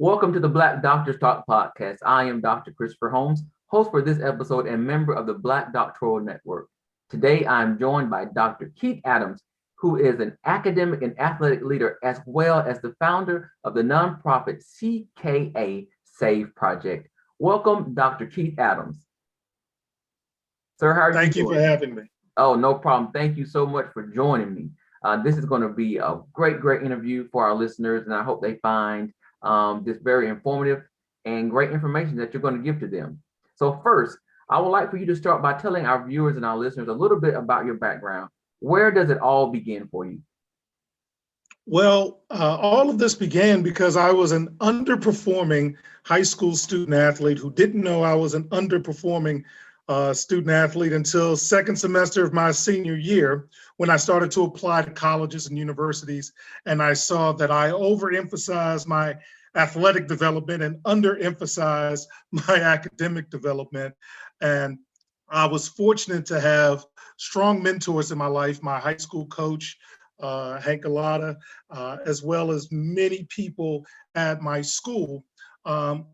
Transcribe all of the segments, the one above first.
Welcome to the Black Doctors Talk podcast. I am Dr. Christopher Holmes, host for this episode and member of the Black Doctoral Network. Today, I'm joined by Dr. Keith Adams, who is an academic and athletic leader, as well as the founder of the nonprofit CKA SAVE Project. Welcome, Dr. Keith Adams. Sir, how are you doing? Thank you for having me. Oh, no problem. Thank you so much for joining me. This is going to be a great interview for our listeners, and I hope they find this very informative and great information that you're going to give to them. So first, I would like for you to start by telling our viewers and our listeners a little bit about your background. Where does it all begin for you? Well, all of this began because I was an underperforming high school student athlete who didn't know I was an underperforming student athlete until second semester of my senior year, when I started to apply to colleges and universities, and I saw that I overemphasized my athletic development and underemphasized my academic development. And I was fortunate to have strong mentors in my life, my high school coach, Hank Alada, as well as many people at my school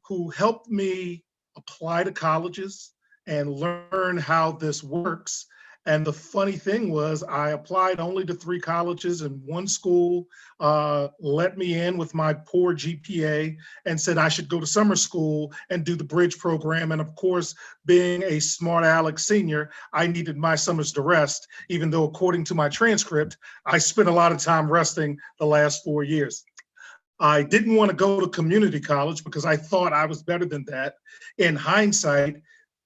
who helped me apply to colleges and learn how this works. And the funny thing was, I applied only to 3 colleges, and one school let me in with my poor GPA and said I should go to summer school and do the bridge program. And of course, being a smart aleck senior, I needed my summers to rest, even though according to my transcript, I spent a lot of time resting the last 4 years. I didn't want to go to community college because I thought I was better than that. In hindsight,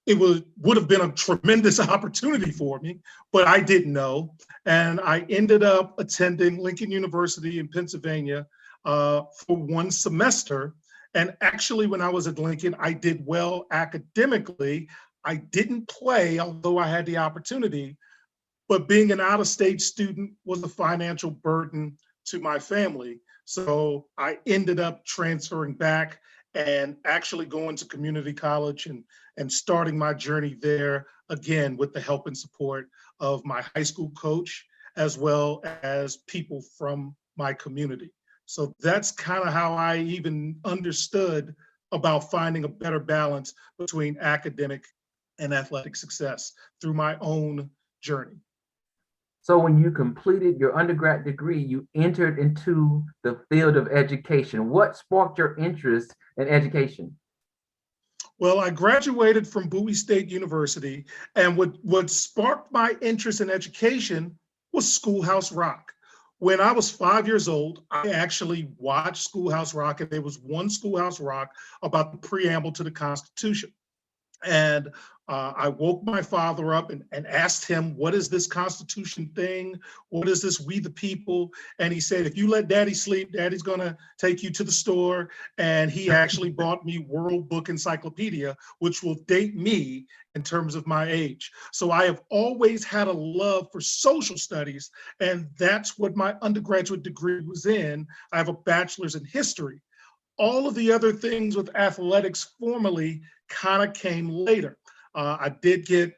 it would have been a tremendous opportunity for me, but I didn't know. And I ended up attending Lincoln University in Pennsylvania for 1 semester. And actually, when I was at Lincoln, I did well academically. I didn't play, although I had the opportunity, but being an out-of-state student was a financial burden to my family. So I ended up transferring back and actually going to community college and starting my journey there, again, with the help and support of my high school coach, as well as people from my community. So that's kind of how I even understood about finding a better balance between academic and athletic success through my own journey. So when you completed your undergrad degree, you entered into the field of education. What sparked your interest in education? Well, I graduated from Bowie State University, and what sparked my interest in education was Schoolhouse Rock. When I was 5 years old, I actually watched Schoolhouse Rock, and there was one Schoolhouse Rock about the preamble to the Constitution. And I woke my father up and asked him, what is this Constitution thing? What is this we the people? And he said, if you let daddy sleep, daddy's gonna take you to the store. And he actually bought me World Book Encyclopedia, which will date me in terms of my age. So I have always had a love for social studies, and that's what my undergraduate degree was in. I have a bachelor's in history. All of the other things with athletics formally kind of came later. I did get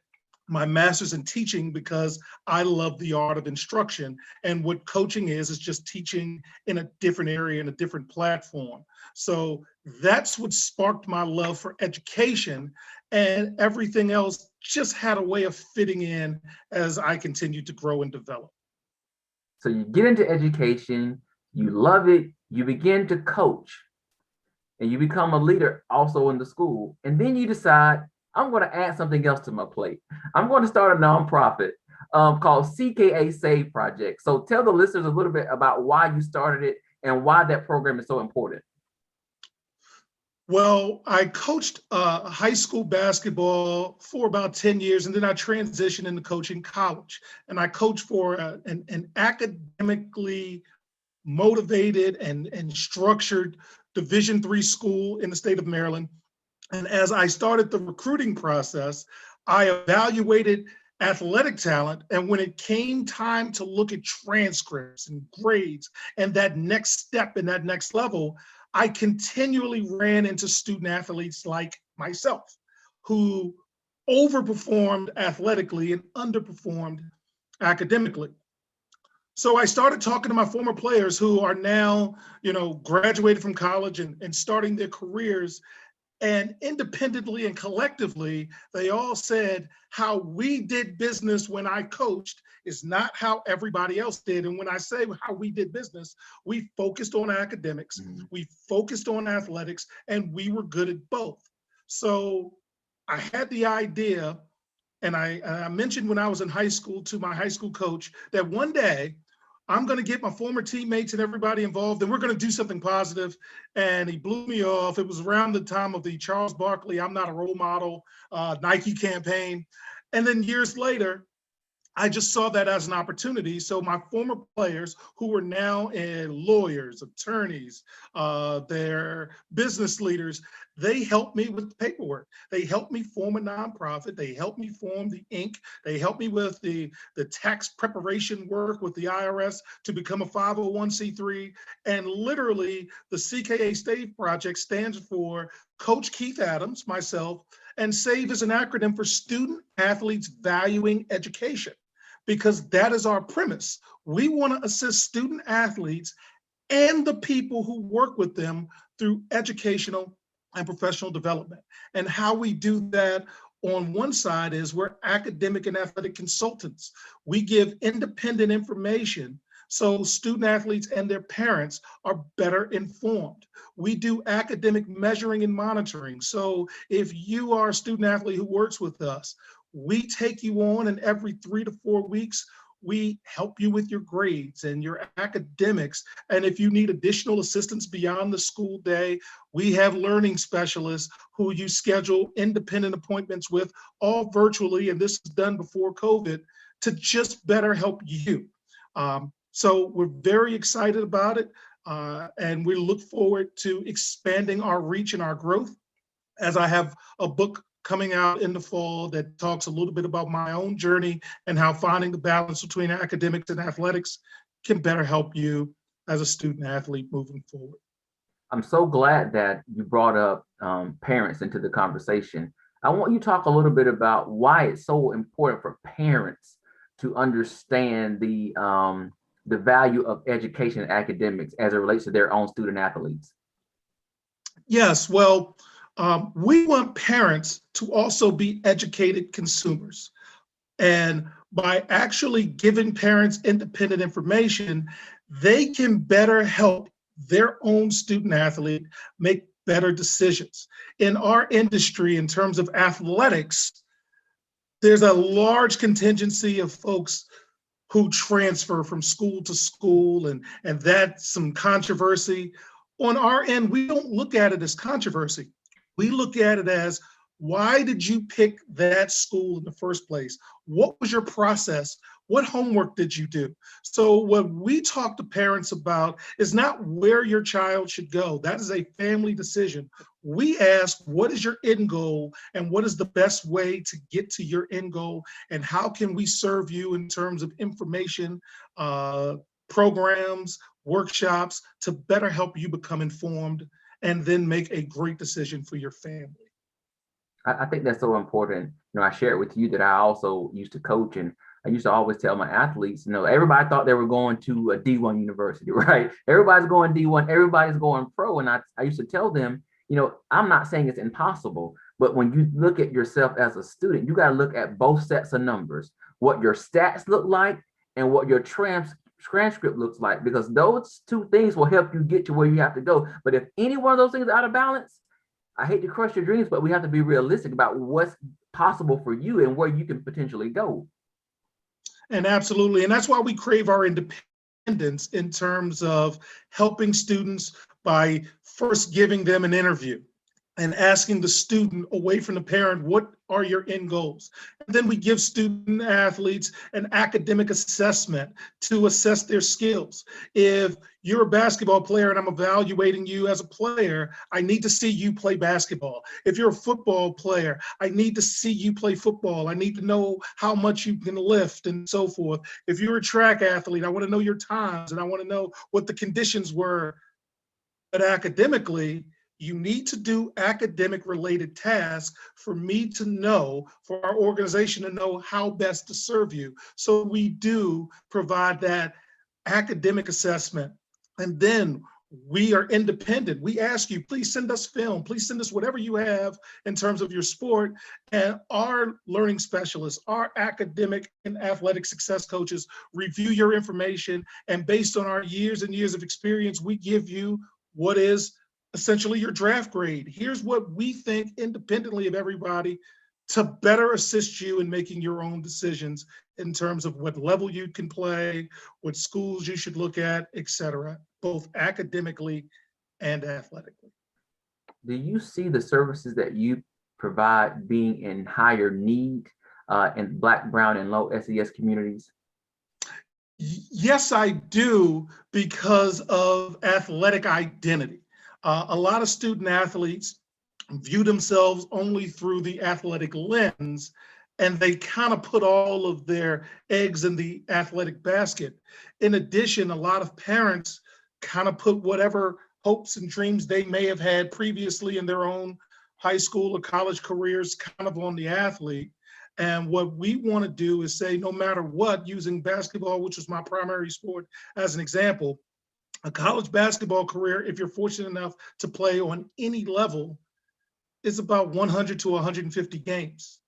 my master's in teaching because I love the art of instruction. And what coaching is just teaching in a different area, in a different platform. So that's what sparked my love for education. And everything else just had a way of fitting in as I continued to grow and develop. So you get into education, you love it, you begin to coach, and you become a leader also in the school. And then you decide, I'm going to add something else to my plate. I'm going to start a nonprofit called CKA SAVE Project. So tell the listeners a little bit about why you started it and why that program is so important. Well, I coached high school basketball for about 10 years, and then I transitioned into coaching college. And I coached for an academically motivated and structured Division III school in the state of Maryland. And as I started the recruiting process, I evaluated athletic talent. And when it came time to look at transcripts and grades and that next step and that next level, I continually ran into student athletes like myself who overperformed athletically and underperformed academically. So I started talking to my former players who are now, graduated from college and starting their careers. And independently and collectively, they all said how we did business when I coached is not how everybody else did. And when I say how we did business, we focused on academics, we focused on athletics, and we were good at both. So I had the idea, and I mentioned when I was in high school to my high school coach that one day I'm going to get my former teammates and everybody involved, and we're going to do something positive. And he blew me off. It was around the time of the Charles Barkley "I'm Not a Role Model" Nike campaign. And then years later, I just saw that as an opportunity. So my former players who were now lawyers, attorneys, they're business leaders, they helped me with the paperwork. They helped me form a nonprofit. They helped me form the Inc. They helped me with the tax preparation work with the IRS to become a 501c3. And literally the CKA SAVE Project stands for Coach Keith Adams, myself, and SAVE is an acronym for Student Athletes Valuing Education, because that is our premise. We want to assist student athletes and the people who work with them through educational and professional development. And how we do that on one side is we're academic and athletic consultants. We give independent information so student athletes and their parents are better informed. We do academic measuring and monitoring. So if you are a student athlete who works with us, we take you on, and every 3 to 4 weeks, we help you with your grades and your academics. And if you need additional assistance beyond the school day, we have learning specialists who you schedule independent appointments with, all virtually, and this is done before COVID, to just better help you. So we're very excited about it, and we look forward to expanding our reach and our growth, as I have a book coming out in the fall that talks a little bit about my own journey and how finding the balance between academics and athletics can better help you as a student athlete moving forward. I'm so glad that you brought up parents into the conversation. I want you to talk a little bit about why it's so important for parents to understand the value of education and academics as it relates to their own student athletes. Yes, well, we want parents to also be educated consumers. And by actually giving parents independent information, they can better help their own student athlete make better decisions. In our industry, in terms of athletics, there's a large contingency of folks who transfer from school to school, and that's some controversy. On our end, we don't look at it as controversy. We look at it as, why did you pick that school in the first place? What was your process? What homework did you do? So what we talk to parents about is not where your child should go. That is a family decision. We ask, what is your end goal, and what is the best way to get to your end goal, and how can we serve you in terms of information, programs, workshops to better help you become informed and then make a great decision for your family. I think that's so important. I shared with you that I also used to coach, and I used to always tell my athletes, everybody thought they were going to a D1 university, right? Everybody's going D1, everybody's going pro. And I used to tell them, I'm not saying it's impossible, but when you look at yourself as a student, you got to look at both sets of numbers, what your stats look like and what your transcript looks like, because those two things will help you get to where you have to go. But if any one of those things are out of balance, I hate to crush your dreams, but we have to be realistic about what's possible for you and where you can potentially go. And absolutely. And that's why we crave our independence in terms of helping students by first giving them an interview and asking the student away from the parent, what are your end goals? And then we give student athletes an academic assessment to assess their skills. If you're a basketball player and I'm evaluating you as a player, I need to see you play basketball. If you're a football player, I need to see you play football. I need to know how much you can lift and so forth. If you're a track athlete, I want to know your times and I want to know what the conditions were. But academically, you need to do academic related tasks for me to know, for our organization to know how best to serve you. So we do provide that academic assessment, and then we are independent. We ask you, please send us film, please send us whatever you have in terms of your sport. And our learning specialists, our academic and athletic success coaches review your information. And based on our years and years of experience, we give you what is essentially your draft grade. Here's what we think independently of everybody to better assist you in making your own decisions in terms of what level you can play, what schools you should look at, et cetera, both academically and athletically. Do you see the services that you provide being in higher need in Black, Brown, and low SES communities? Yes, I do, because of athletic identity. A lot of student athletes view themselves only through the athletic lens, and they kind of put all of their eggs in the athletic basket. In addition, a lot of parents kind of put whatever hopes and dreams they may have had previously in their own high school or college careers kind of on the athlete. And what we want to do is say, no matter what, using basketball, which was my primary sport as an example, a college basketball career, if you're fortunate enough to play on any level, is about 100 to 150 games.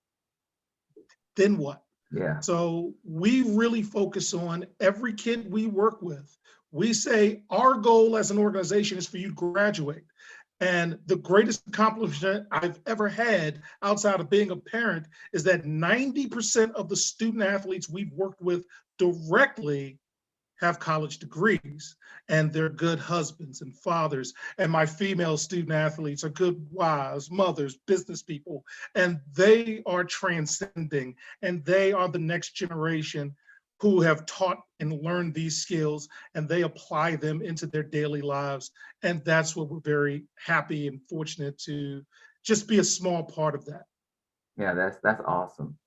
Then what? Yeah. So we really focus on every kid we work with. We say our goal as an organization is for you to graduate. And the greatest accomplishment I've ever had outside of being a parent is that 90% of the student athletes we've worked with directly have college degrees, and they're good husbands and fathers. And my female student athletes are good wives, mothers, business people, and they are transcending, and they are the next generation who have taught and learned these skills, and they apply them into their daily lives. And that's what we're very happy and fortunate to just be a small part of that. Yeah, that's awesome.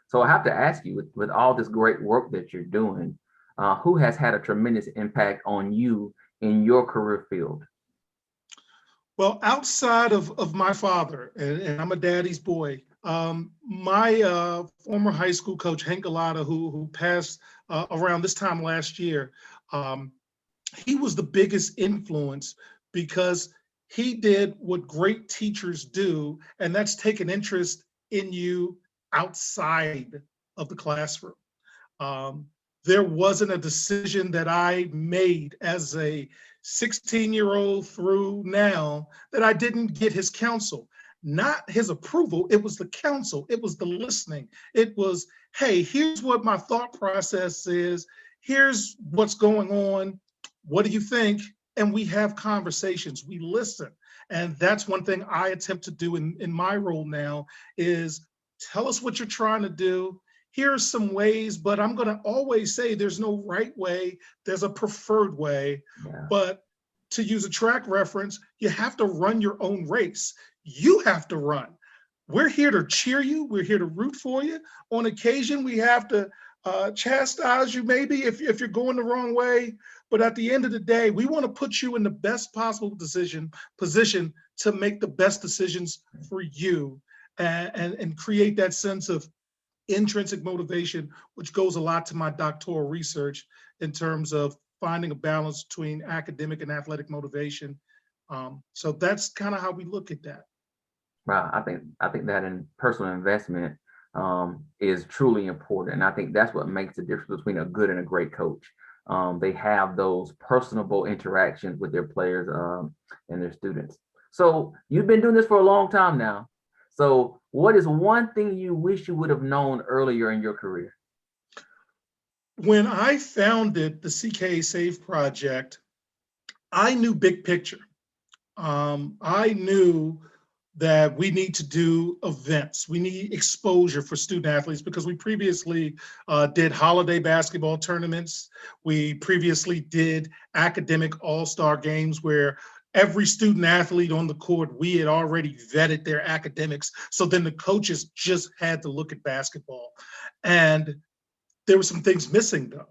So I have to ask you, with all this great work that you're doing, who has had a tremendous impact on you in your career field? Well, outside of my father, and I'm a daddy's boy, my former high school coach, Hank Galata, who passed around this time last year, he was the biggest influence because he did what great teachers do, and that's take an interest in you outside of the classroom. There wasn't a decision that I made as a 16-year-old through now that I didn't get his counsel, not his approval. It was the counsel. It was the listening. It was, hey, here's what my thought process is. Here's what's going on. What do you think? And we have conversations. We listen. And that's one thing I attempt to do in my role now is tell us what you're trying to do. Here are some ways, but I'm going to always say there's no right way. There's a preferred way. Yeah. But to use a track reference, you have to run your own race. You have to run. We're here to cheer you. We're here to root for you. On occasion, we have to chastise you maybe if you're going the wrong way. But at the end of the day, we want to put you in the best possible position to make the best decisions for you and create that sense of intrinsic motivation, which goes a lot to my doctoral research in terms of finding a balance between academic and athletic motivation. So that's kind of how we look at that. Wow, I think that in personal investment is truly important. And I think that's what makes the difference between a good and a great coach. They have those personable interactions with their players and their students. So you've been doing this for a long time now. So what is one thing you wish you would have known earlier in your career? When I founded the CKA SAVE Project, I knew big picture. I knew that we need to do events. We need exposure for student athletes because we previously did holiday basketball tournaments. We previously did academic all-star games where every student athlete on the court, we had already vetted their academics. So then the coaches just had to look at basketball. And there were some things missing though.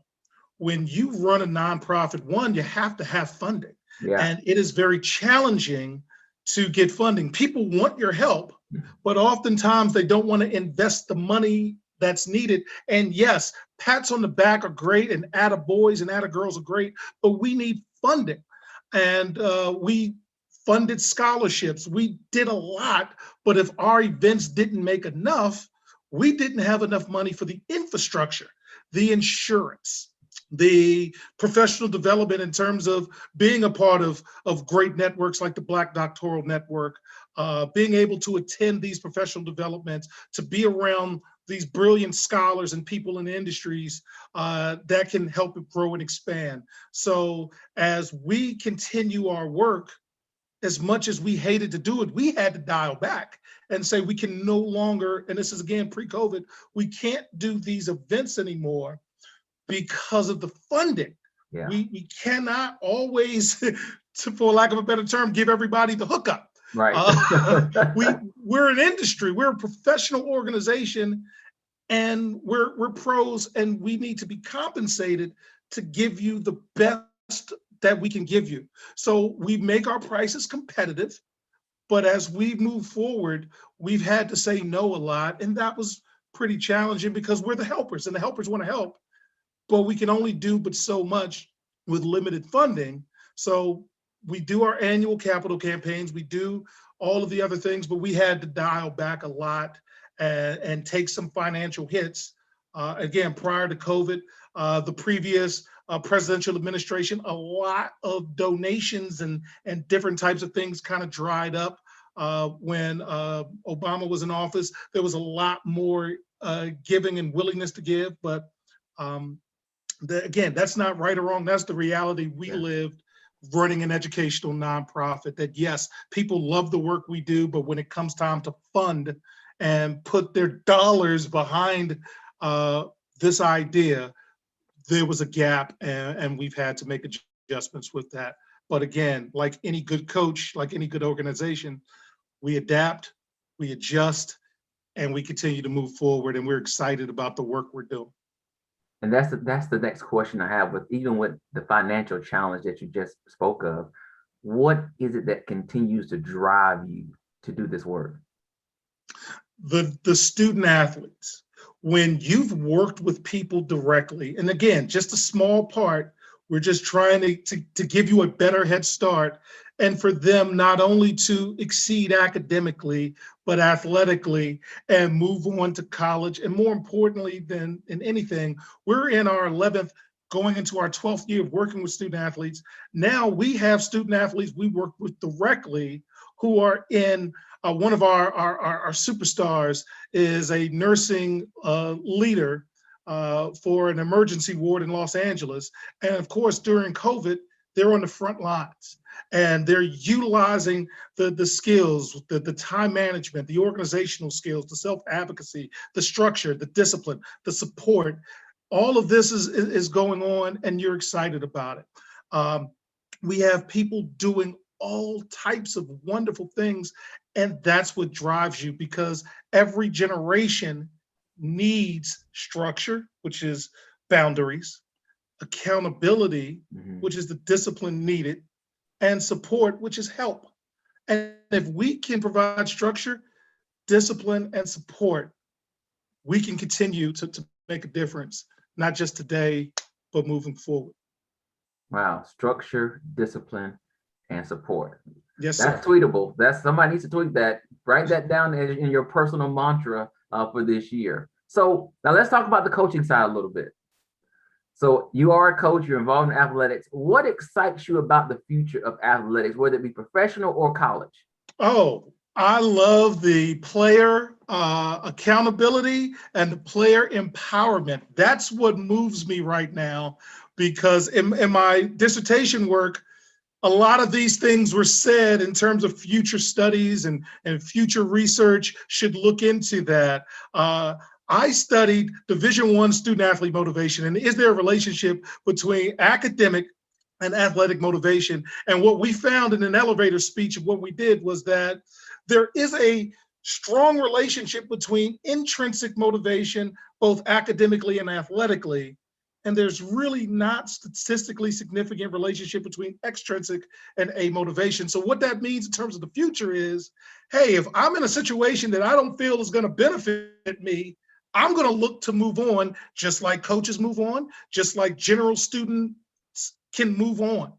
When you run a nonprofit, one, you have to have funding. Yeah. And it is very challenging to get funding. People want your help, but oftentimes they don't want to invest the money that's needed. And yes, pats on the back are great, and attaboys and attagirls are great, but we need funding. And we funded scholarships. We did a lot, but if our events didn't make enough, we didn't have enough money for the infrastructure, the insurance, the professional development in terms of being a part of great networks like the Black Doctoral Network, being able to attend these professional developments, to be around these brilliant scholars and people in the industries that can help it grow and expand. So as we continue our work, as much as we hated to do it, we had to dial back and say we can no longer, and this is again pre-COVID, we can't do these events anymore because of the funding. Yeah. We cannot always, for lack of a better term, give everybody the hookup. Right. We're an industry, we're a professional organization, and we're pros, and we need to be compensated to give you the best that we can give you. So we make our prices competitive, but as we move forward, we've had to say no a lot, and that was pretty challenging because we're the helpers, and the helpers want to help, but we can only do but so much with limited funding. So we do our annual capital campaigns, we do all of the other things, but we had to dial back a lot and take some financial hits. Again, prior to COVID, the previous presidential administration, a lot of donations and different types of things kind of dried up. When Obama was in office, there was a lot more giving and willingness to give, but again, that's not right or wrong. That's the reality we lived running an educational nonprofit, that yes, people love the work we do, but when it comes time to fund and put their dollars behind this idea, there was a gap, and we've had to make adjustments with that. But again, like any good coach, like any good organization, we adapt, we adjust, and we continue to move forward, and we're excited about the work we're doing. And that's the next question I have, with even with the financial challenge that you just spoke of, what is it that continues to drive you to do this work? The student athletes. When you've worked with people directly, and again, just a small part, we're just trying to give you a better head start, and for them not only to exceed academically, but athletically, and move on to college. And more importantly than in anything, we're in our 11th, going into our 12th year of working with student athletes. Now we have student athletes we work with directly who are in one of our superstars is a nursing leader for an emergency ward in Los Angeles. And of course, during COVID, they're on the front lines, and they're utilizing the skills, the time management, the organizational skills, the self-advocacy, the structure, the discipline, the support. All of this is going on, and you're excited about it. We have people doing all types of wonderful things, and that's what drives you, because every generation needs structure, which is boundaries, accountability, which is the discipline needed, and support, which is help. And if we can provide structure, discipline, and support, we can continue to make a difference, not just today, but moving forward. Wow, structure, discipline, and support. Yes, that's sir. tweetable. That's, somebody needs to tweet that. Write that down in your personal mantra for this year. So now let's talk about the coaching side a little bit. So you are a coach, you're involved in athletics. What excites you about the future of athletics, whether it be professional or college? Oh, I love the player accountability and the player empowerment. That's what moves me right now, because in my dissertation work, a lot of these things were said in terms of future studies and future research should look into that. I studied Division I student athlete motivation, and is there a relationship between academic and athletic motivation? And what we found in an elevator speech of what we did was that there is a strong relationship between intrinsic motivation, both academically and athletically, and there's really not statistically significant relationship between extrinsic and a motivation. So what that means in terms of the future is, hey, if I'm in a situation that I don't feel is going to benefit me, I'm going to look to move on, just like coaches move on, just like general students can move on.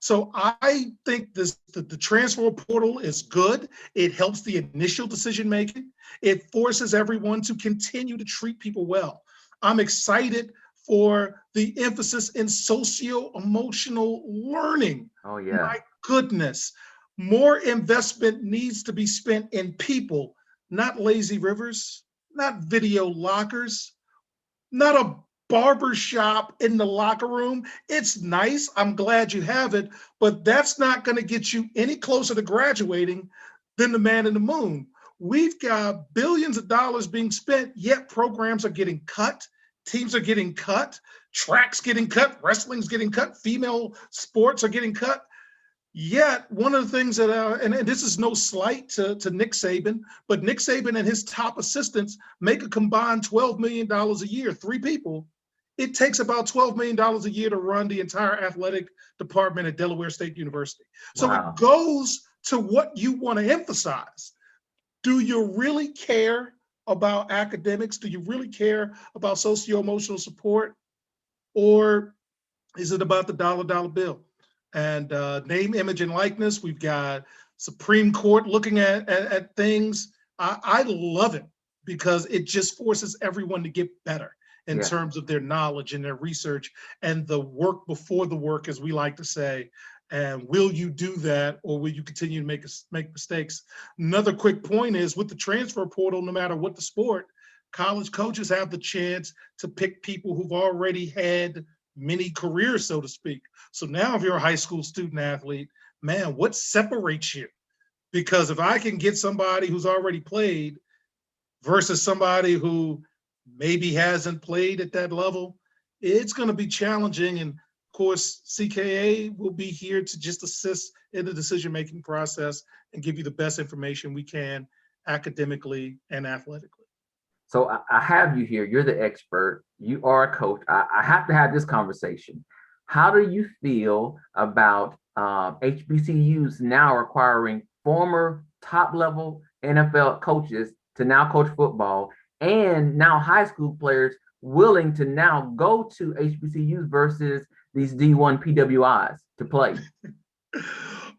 So I think the transfer portal is good. It helps the initial decision making. It forces everyone to continue to treat people well. I'm excited for the emphasis in socio-emotional learning. Oh, yeah. My goodness, more investment needs to be spent in people, not lazy rivers, not video lockers, not a barber shop in the locker room. It's nice. I'm glad you have it, but that's not going to get you any closer to graduating than the man in the moon. We've got billions of dollars being spent, yet programs are getting cut. Teams are getting cut. Track's getting cut. Wrestling's getting cut. Female sports are getting cut. Yet one of the things that, and this is no slight to Nick Saban, but Nick Saban and his top assistants make a combined $12 million a year, 3 people. It takes about $12 million a year to run the entire athletic department at Delaware State University. So Wow. it goes to what you want to emphasize. Do you really care about academics? Do you really care about socio-emotional support? Or is it about the dollar bill? And name, image, and likeness. We've got Supreme Court looking at things. I love it because it just forces everyone to get better in terms of their knowledge and their research and the work before the work, as we like to say. And will you do that, or will you continue to make mistakes? Another quick point is, with the transfer portal, no matter what the sport, college coaches have the chance to pick people who've already had many careers, so to speak. So now if you're a high school student athlete, man, what separates you? Because if I can get somebody who's already played versus somebody who maybe hasn't played at that level, it's going to be challenging. And of course, CKA will be here to just assist in the decision-making process and give you the best information we can academically and athletically. So I have you here. You're the expert. You are a coach. I have to have this conversation. How do you feel about HBCUs now requiring former top-level NFL coaches to now coach football, and now high school players willing to now go to HBCUs versus these D1 PWIs to play?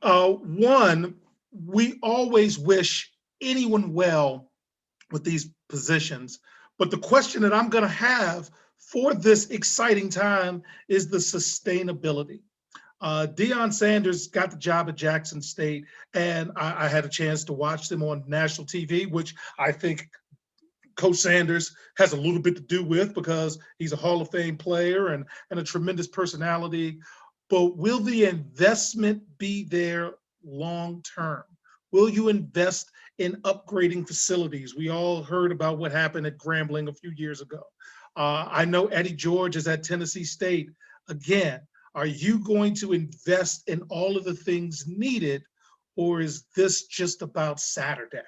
One, we always wish anyone well with these positions, but the question that I'm going to have for this exciting time is the sustainability. Deion Sanders got the job at Jackson State, and I had a chance to watch them on national TV, which I think Coach Sanders has a little bit to do with, because he's a Hall of Fame player and a tremendous personality. But will the investment be there long term? Will you invest in upgrading facilities? We all heard about what happened at Grambling a few years ago. I know Eddie George is at Tennessee State. Again, are you going to invest in all of the things needed, or is this just about Saturday?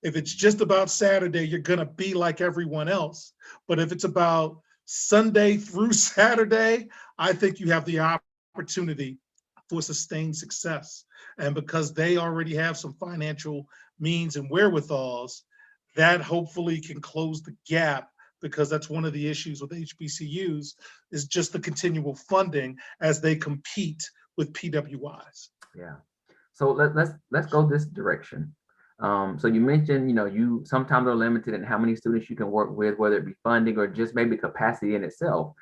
If it's just about Saturday, you're going to be like everyone else. But if it's about Sunday through Saturday, I think you have the opportunity for sustained success. And because they already have some financial means and wherewithals, that hopefully can close the gap, because that's one of the issues with HBCUs, is just the continual funding as they compete with PWIs. Yeah. So let's go this direction. So you mentioned, you sometimes are limited in how many students you can work with, whether it be funding or just maybe capacity in itself.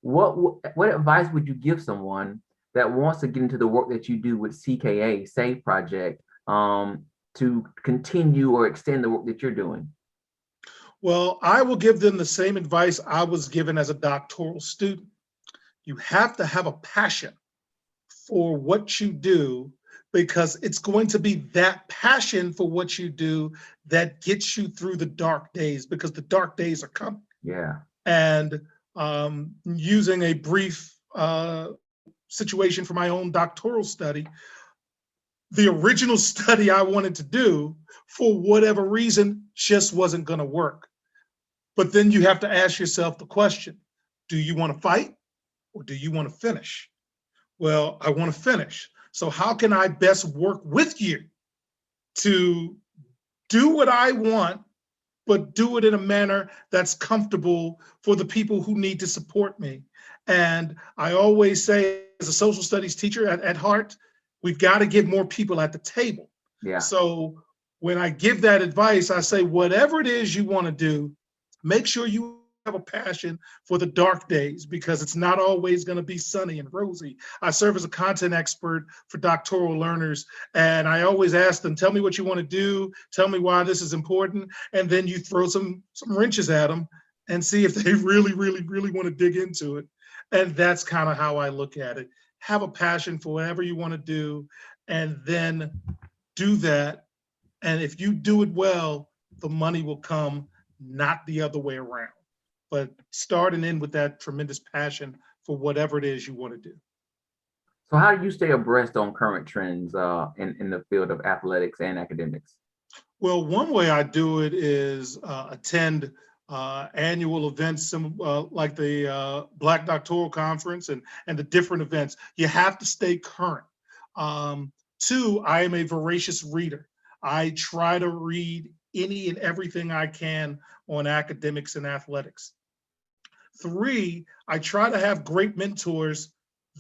What advice would you give someone that wants to get into the work that you do with CKA SAVE Project to continue or extend the work that you're doing? Well, I will give them the same advice I was given as a doctoral student. You have to have a passion for what you do, because it's going to be that passion for what you do that gets you through the dark days, because the dark days are coming. Yeah. And using a brief situation for my own doctoral study, the original study I wanted to do, for whatever reason, just wasn't going to work. But then you have to ask yourself the question, do you want to fight, or do you want to finish? Well, I want to finish. So how can I best work with you to do what I want, but do it in a manner that's comfortable for the people who need to support me. And I always say, as a social studies teacher at heart, we've got to get more people at the table. Yeah. So when I give that advice, I say, whatever it is you want to do, make sure you have a passion for the dark days, because it's not always going to be sunny and rosy. I serve as a content expert for doctoral learners, and I always ask them, tell me what you want to do, tell me why this is important, and then you throw some wrenches at them and see if they really want to dig into it. And that's kind of how I look at it. Have a passion for whatever you want to do, and then do that. And if you do it well, the money will come, not the other way around. But start and end with that tremendous passion for whatever it is you want to do. So how do you stay abreast on current trends in the field of athletics and academics? Well, one way I do it is attend annual events like the Black Doctoral Conference and the different events. You have to stay current. Two, I am a voracious reader. I try to read any and everything I can on academics and athletics. Three, I try to have great mentors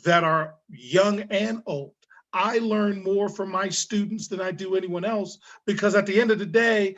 that are young and old. I learn more from my students than I do anyone else, because at the end of the day,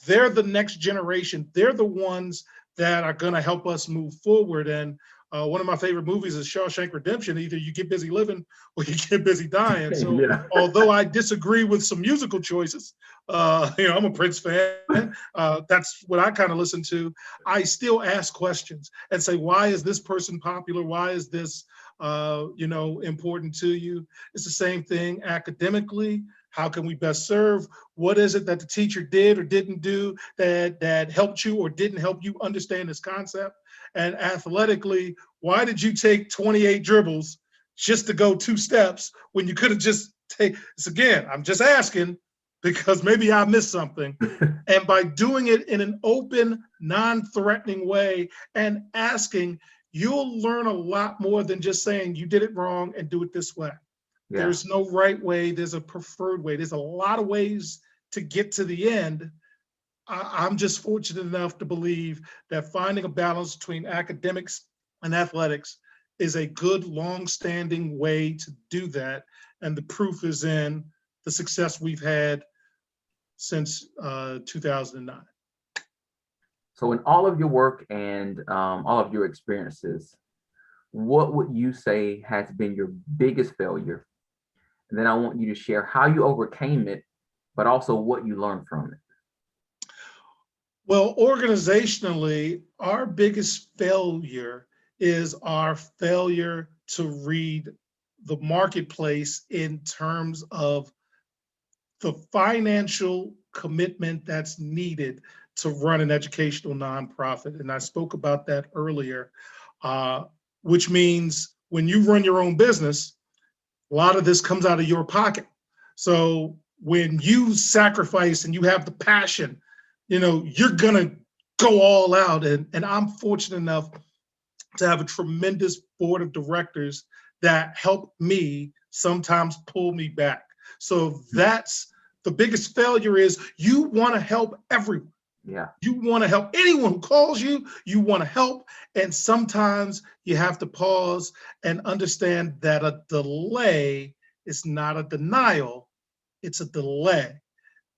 they're the next generation. They're the ones that are going to help us move forward. And one of my favorite movies is Shawshank Redemption. Either you get busy living or you get busy dying. So Yeah. Although I disagree with some musical choices, I'm a Prince fan. That's what I kind of listen to. I still ask questions and say, why is this person popular? Why is this important to you? It's the same thing academically. How can we best serve? What is it that the teacher did or didn't do that helped you or didn't help you understand this concept? And athletically, why did you take 28 dribbles just to go 2 steps when you could have just taken? Again, I'm just asking because maybe I missed something. And by doing it in an open, non-threatening way and asking, you'll learn a lot more than just saying you did it wrong and do it this way. Yeah. There's no right way. There's a preferred way. There's a lot of ways to get to the end. I'm just fortunate enough to believe that finding a balance between academics and athletics is a good, long-standing way to do that. And the proof is in the success we've had since 2009. So in all of your work and all of your experiences, what would you say has been your biggest failure? And then I want you to share how you overcame it, but also what you learned from it. Well, organizationally, our biggest failure is our failure to read the marketplace in terms of the financial commitment that's needed to run an educational nonprofit. And I spoke about that earlier, which means when you run your own business, a lot of this comes out of your pocket. So when you sacrifice and you have the passion, you're gonna go all out. And I'm fortunate enough to have a tremendous board of directors that help me sometimes pull me back. So that's the biggest failure is you wanna help everyone. Yeah. You wanna help anyone who calls you, you wanna help. And sometimes you have to pause and understand that a delay is not a denial, it's a delay.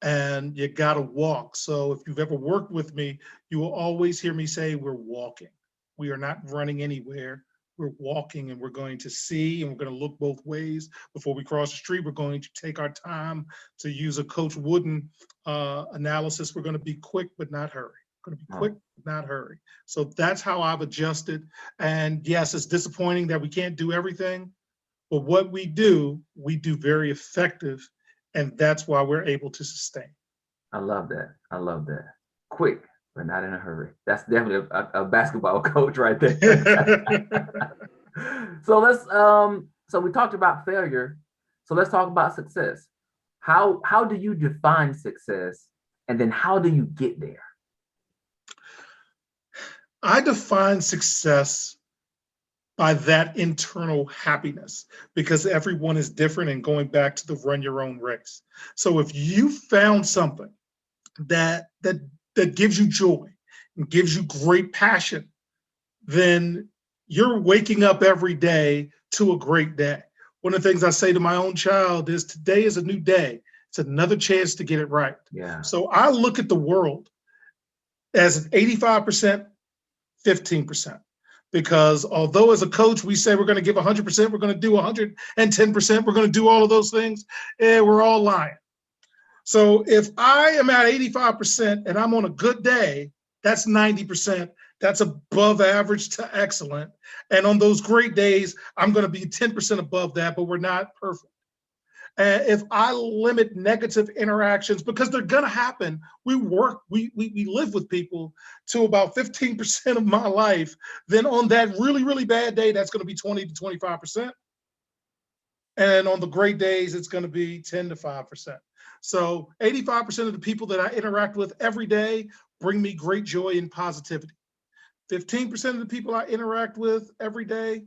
And you gotta walk. So if you've ever worked with me, you will always hear me say, we're walking. We are not running anywhere. We're walking, and we're going to see, and we're going to look both ways before we cross the street. We're going to take our time. To use a Coach Wooden analysis, we're going to be quick, but not hurry. We're going to be quick, but not hurry. So that's how I've adjusted. And yes, it's disappointing that we can't do everything, but what we do very effective. And that's why we're able to sustain. I love that. I love that. Quick, but not in a hurry. That's definitely a basketball coach right there. So so we talked about failure. So let's talk about success. How do you define success? And then how do you get there? I define success by that internal happiness, because everyone is different, and going back to the run your own race. So if you found something that that gives you joy and gives you great passion, then you're waking up every day to a great day. One of the things I say to my own child is today is a new day. It's another chance to get it right. Yeah. So I look at the world as an 85%, 15%. Because although as a coach, we say we're going to give 100%, we're going to do 110%, we're going to do all of those things, we're all lying. So if I am at 85% and I'm on a good day, that's 90%. That's above average to excellent. And on those great days, I'm going to be 10% above that, but we're not perfect. And if I limit negative interactions, because they're going to happen, we live with people to about 15% of my life, then on that really, really bad day, that's going to be 20 to 25%. And on the great days, it's going to be 10 to 5%. So 85% of the people that I interact with every day bring me great joy and positivity. 15% of the people I interact with every day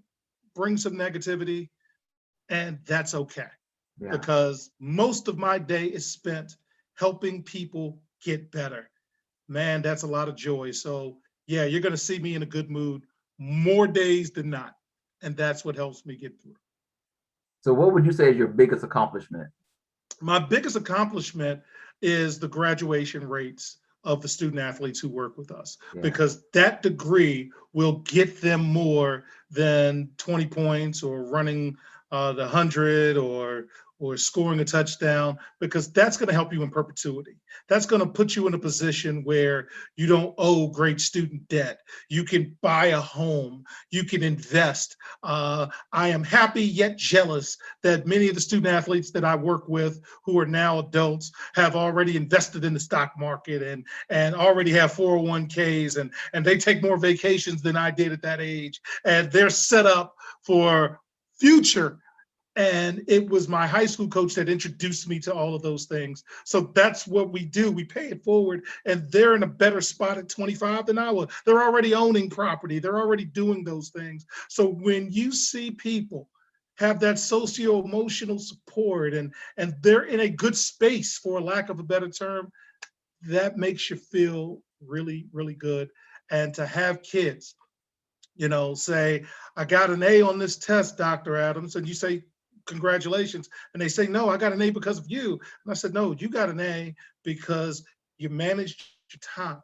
bring some negativity, and that's okay. Yeah. Because most of my day is spent helping people get better. Man, that's a lot of joy. So yeah, you're going to see me in a good mood more days than not. And that's what helps me get through. So what would you say is your biggest accomplishment? My biggest accomplishment is the graduation rates of the student athletes who work with us, because that degree will get them more than 20 points or running the 100 or scoring a touchdown, because that's going to help you in perpetuity. That's going to put you in a position where you don't owe great student debt. You can buy a home. You can invest. I am happy yet jealous that many of the student athletes that I work with who are now adults have already invested in the stock market and already have 401ks, and they take more vacations than I did at that age. And they're set up for future. And it was my high school coach that introduced me to all of those things. So that's what we do. We pay it forward, and they're in a better spot at 25 than I was. They're already owning property. They're already doing those things. So when you see people have that socio-emotional support and they're in a good space, for a lack of a better term, that makes you feel really, really good. And to have kids, say, I got an A on this test, Dr. Adams, and you say, congratulations. And they say, no, I got an A because of you. And I said, no, you got an A because you managed your time.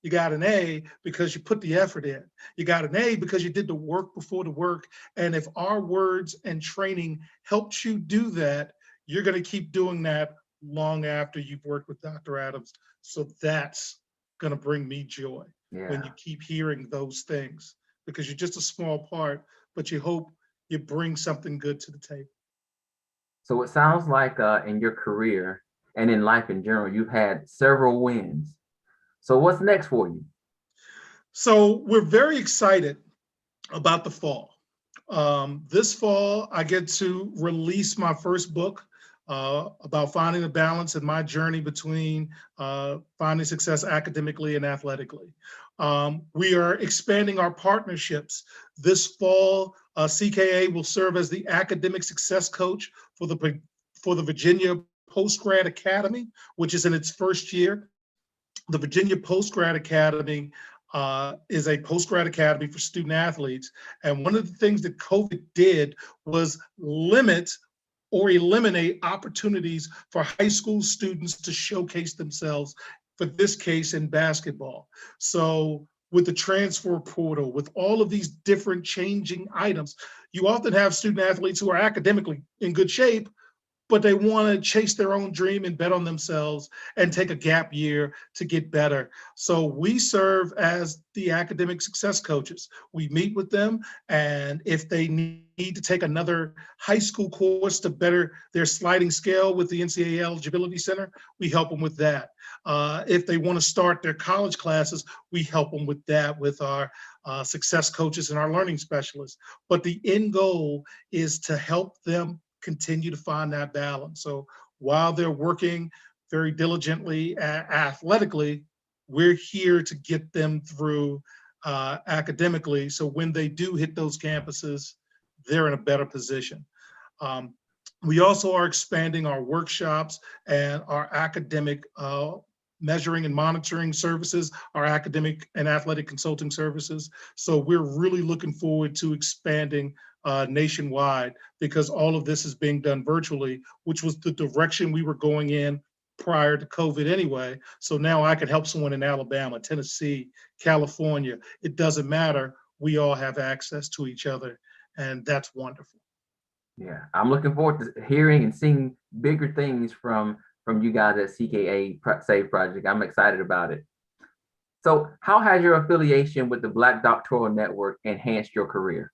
You got an A because you put the effort in. You got an A because you did the work before the work. And if our words and training helped you do that, you're going to keep doing that long after you've worked with Dr. Adams. So that's going to bring me joy when you keep hearing those things, because you're just a small part, but you hope you bring something good to the table. So it sounds like in your career and in life in general, you've had several wins. So what's next for you? So we're very excited about the fall. This fall, I get to release my first book about finding a balance in my journey between finding success academically and athletically. We are expanding our partnerships. This fall, CKA will serve as the academic success coach for the Virginia Postgrad Academy, which is in its first year. The Virginia Postgrad Academy is a postgrad academy for student athletes. And one of the things that COVID did was limit or eliminate opportunities for high school students to showcase themselves, for this case in basketball. So with the transfer portal, with all of these different changing items, you often have student athletes who are academically in good shape, but they want to chase their own dream and bet on themselves and take a gap year to get better. So we serve as the academic success coaches. We meet with them, and if they need to take another high school course to better their sliding scale with the NCAA Eligibility Center, we help them with that. If they want to start their college classes, we help them with that with our success coaches and our learning specialists. But the end goal is to help them continue to find that balance. So while they're working very diligently athletically, we're here to get them through academically. So when they do hit those campuses, they're in a better position. We also are expanding our workshops and our academic measuring and monitoring services, our academic and athletic consulting services. So we're really looking forward to expanding nationwide, because all of this is being done virtually, which was the direction we were going in prior to COVID anyway. So now I can help someone in Alabama, Tennessee, California. It doesn't matter. We all have access to each other, and that's wonderful. Yeah, I'm looking forward to hearing and seeing bigger things from you guys at CKA SAVE Project. I'm excited about it. So how has your affiliation with the Black Doctoral Network enhanced your career?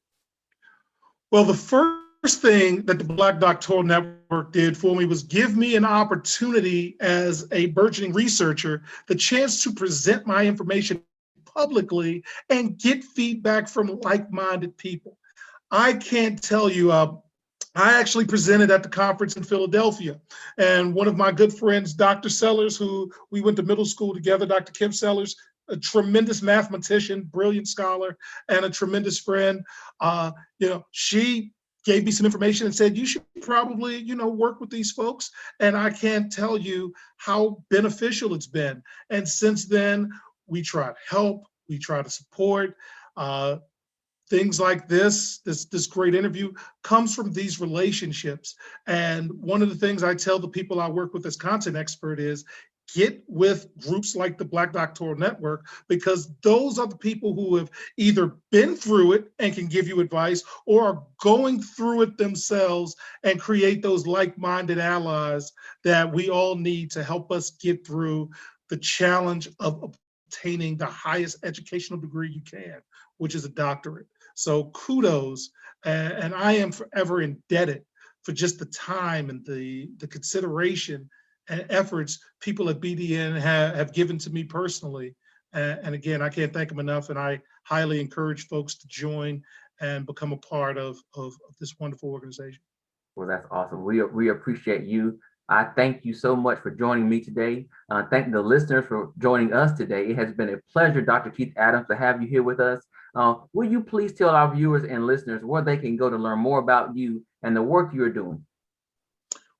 Well, the first thing that the Black Doctoral Network did for me was give me an opportunity as a burgeoning researcher, the chance to present my information publicly and get feedback from like-minded people. I can't tell you, I actually presented at the conference in Philadelphia, and one of my good friends, Dr. Sellers, who we went to middle school together, Dr. Kim Sellers, a tremendous mathematician, brilliant scholar, and a tremendous friend. She gave me some information and said, you should probably, work with these folks. And I can't tell you how beneficial it's been. And since then, we try to help, we try to support. Things like this great interview comes from these relationships. And one of the things I tell the people I work with as content expert is get with groups like the Black Doctoral Network, because those are the people who have either been through it and can give you advice, or are going through it themselves and create those like-minded allies that we all need to help us get through the challenge of obtaining the highest educational degree you can, which is a doctorate. So kudos, and I am forever indebted for just the time and the consideration and efforts people at BDN have given to me personally. And again, I can't thank them enough, and I highly encourage folks to join and become a part of this wonderful organization. Well, that's awesome. We appreciate you. I thank you so much for joining me today. Thank the listeners for joining us today. It has been a pleasure, Dr. Keith Adams, to have you here with us. Will you please tell our viewers and listeners where they can go to learn more about you and the work you're doing?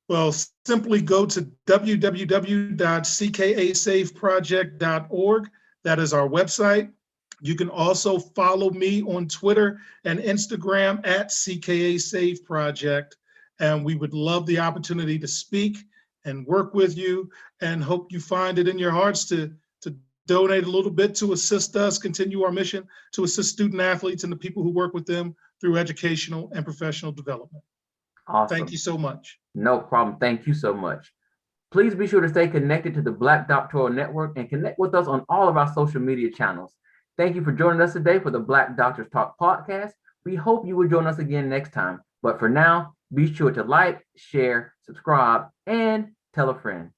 Well, simply go to www.ckasaveproject.org. That is our website. You can also follow me on Twitter and Instagram at CKA SAVE Project. And we would love the opportunity to speak and work with you, and hope you find it in your hearts to donate a little bit to assist us continue our mission to assist student athletes and the people who work with them through educational and professional development. Awesome. Thank you so much. No problem. Thank you so much. Please be sure to stay connected to the Black Doctoral Network and connect with us on all of our social media channels. Thank you for joining us today for the Black Doctors Talk podcast. We hope you will join us again next time. But for now, be sure to like, share, subscribe, and tell a friend.